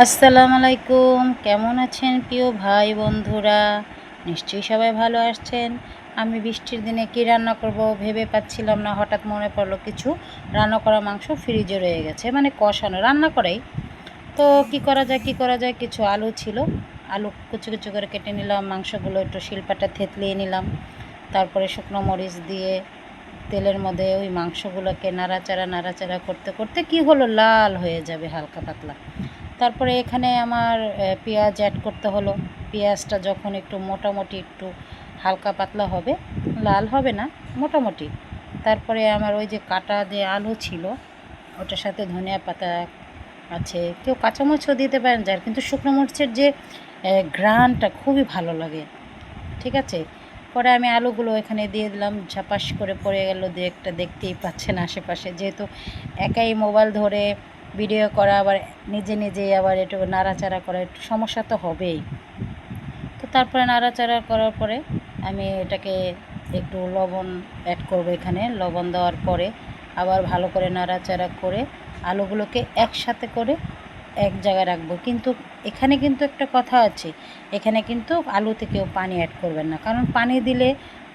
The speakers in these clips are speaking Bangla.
আসসালামু আলাইকুম। কেমন আছেন প্রিয় ভাই বন্ধুরা? নিশ্চয়ই সবাই ভালো আছেন। আমি বৃষ্টির দিনে কি রান্না করব ভেবে পাচ্ছিলাম না, হঠাৎ মনে পড়লো কিছু রান্না করা মাংস ফ্রিজে রয়ে গেছে, মানে কষানো রান্না করাই। তো কি করা যায়, কিছু আলু ছিল, আলু কুচি কুচি করে কেটে নিলাম, মাংসগুলো একটু শিলপাটা থেতলিয়ে নিলাম, তারপরে শুকনো মরিচ দিয়ে তেলের মধ্যে ওই মাংসগুলোকে নাড়াচাড়া করতে করতে কি হলো, লাল হয়ে যাবে হালকা পাতলা। তারপরে এখানে আমার পেঁয়াজ অ্যাড করতে হলো। পেঁয়াজটা যখন একটু মোটামুটি একটু হালকা পাতলা হবে, লাল হবে না, মোটামুটি, তারপরে আমার ওই যে কাটা যে আলু ছিল ওটার সাথে ধনিয়া পাতা আছে, কেউ কাঁচামরিচও দিতে পারেন, যার কিন্তু শুকনো মরিচের যে ঘ্রাণটা খুবই ভালো লাগে। ঠিক আছে, পরে আমি আলুগুলো এখানে দিয়ে দিলাম, ঝাপাস করে পড়ে গেল দু একটা, দেখতেই পাচ্ছেন আশেপাশে, যেহেতু একাই মোবাইল ধরে ভিডিও করা, আবার নিজে নিজেই আবার একটু নাড়াচাড়া করা, একটু সমস্যা তো হবেই। তো তারপরে নাড়াচাড়া করার পরে আমি এটাকে একটু লবণ অ্যাড করব, এখানে লবণ দেওয়ার পরে আবার ভালো করে নাড়াচাড়া করে আলুগুলোকে একসাথে করে এক জায়গায় রাখবো। কিন্তু এখানে কিন্তু একটা কথা আছে, এখানে কিন্তু আলুতে কেউ পানি অ্যাড করবেন না, কারণ পানি দিলে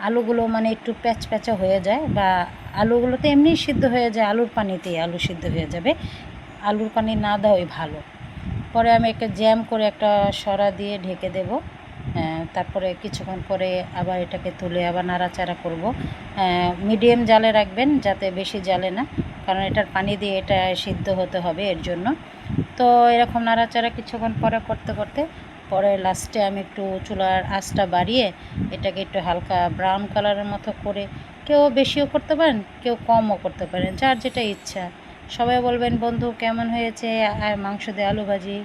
আলুগুলো মানে একটু প্যাচপ্যাচা হয়ে যায়, বা আলুগুলো তো এমনিই সিদ্ধ হয়ে যায়, আলুর পানিতেই আলু সিদ্ধ হয়ে যাবে, আলুর পানি না দেওয়াই ভালো। পরে আমি একটা জ্যাম করে একটা সরা দিয়ে ঢেকে দেব। তারপরে কিছুক্ষণ পরে আবার এটাকে তুলে আবার নাড়াচাড়া করব। মিডিয়াম জালে রাখবেন, যাতে বেশি জালে না, কারণ এটার পানি দিয়ে এটা সিদ্ধ হতে হবে, এর জন্য। তো এরকম নাড়াচাড়া কিছুক্ষণ পরে করতে করতে পরে লাস্টে আমি একটু চুলার আঁচটা বাড়িয়ে এটাকে একটু হালকা ব্রাউন কালারের মতো করে, কেউ বেশিও করতে পারেন, কেউ কমও করতে পারেন, যার যেটা ইচ্ছা। সবাই বলবেন বন্ধু কেমন হয়েছে মাংস দিয়ে আলু ভাজি।